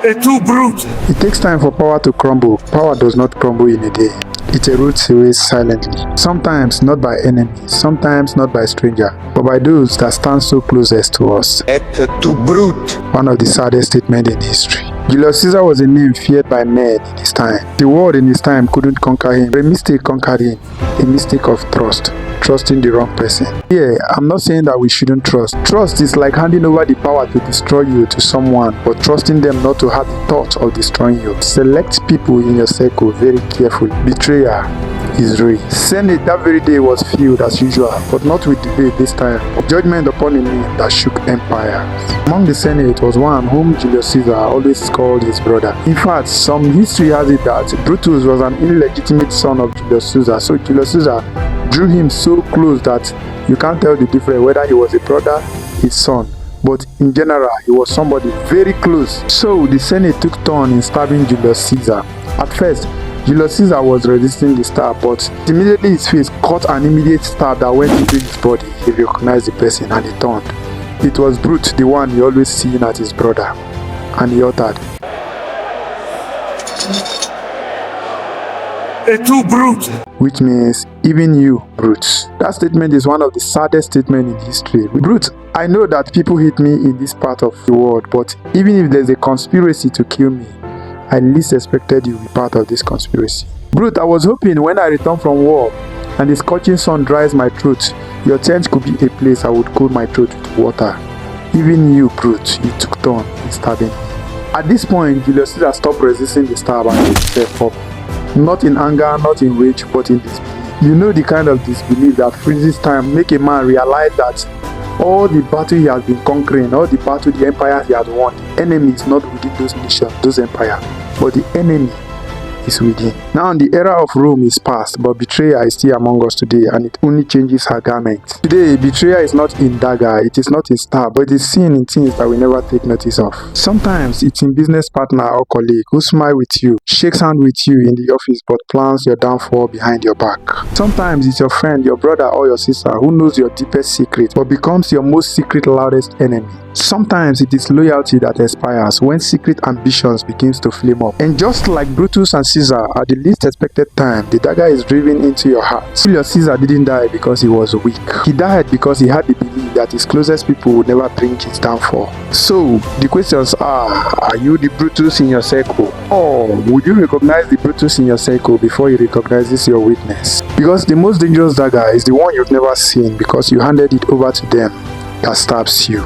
A true brute. It takes time for power to crumble. Power does not crumble in a day. It erodes away silently. Sometimes not by enemies, sometimes not by strangers, but by those that stand so closest to us. A true brute. One of the saddest statements in history. Julius Caesar was a name feared by men in his time. The world in his time couldn't conquer him. A mistake conquered him. A mistake of trust. Trusting the wrong person. Yeah, I'm not saying that we shouldn't trust. Trust is like handing over the power to destroy you to someone, but trusting them not to have the thought of destroying you. Select people in your circle very carefully. Betrayal is real. Senate that very day was filled as usual, but not with debate this time. Judgment upon a name that shook empires. Among the Senate was one whom Julius Caesar always called his brother. In fact, some history has it that Brutus was an illegitimate son of Julius Caesar, so Julius Caesar drew him so close that you can't tell the difference whether he was a brother, his son, but in general he was somebody very close. So the Senate took turn in stabbing Julius Caesar. At first, Julius Caesar was resisting the stab, but immediately his face caught an immediate stab that went into his body. He recognized the person and he turned. It was Brutus, the one he always seen as his brother, and he uttered, A true brute. which means, even you, Brutus. That statement is one of the saddest statements in history. Brutus, I know that people hate me in this part of the world, but even if there's a conspiracy to kill me, I least expected you to be part of this conspiracy. Brutus, I was hoping when I return from war and the scorching sun dries my throat, your tent could be a place I would cool my throat with water. Even you, Brutus, you took turn in stabbing me. At this point, Julius Caesar stopped resisting the stab and gave himself up. Not in anger, not in rage, but in disbelief. You know the kind of disbelief that freezes time, make a man realize that all the battle he has been conquering, all the battle, the empires he has won, the enemy is not within those nations, those empires, but the enemy is within. Now the era of Rome is past, but betrayal is still among us today, and it only changes her garment. Today, betrayal is not in dagger, it is not in stab, but it is seen in things that we never take notice of. Sometimes it's in business partner or colleague who smile with you, shakes hand with you in the office, but plans your downfall behind your back. Sometimes it's your friend, your brother or your sister who knows your deepest secret, but becomes your most secret, loudest enemy. Sometimes it is loyalty that expires when secret ambitions begins to flame up. And just like Brutus and Caesar, at the least expected time, the dagger is driven into your heart. Julius Caesar didn't die because he was weak. He died because he had the belief that his closest people would never bring his downfall. So, the questions are you the Brutus in your circle? Or would you recognize the Brutus in your circle before he recognizes your weakness? Because the most dangerous dagger is the one you've never seen because you handed it over to them that stabs you.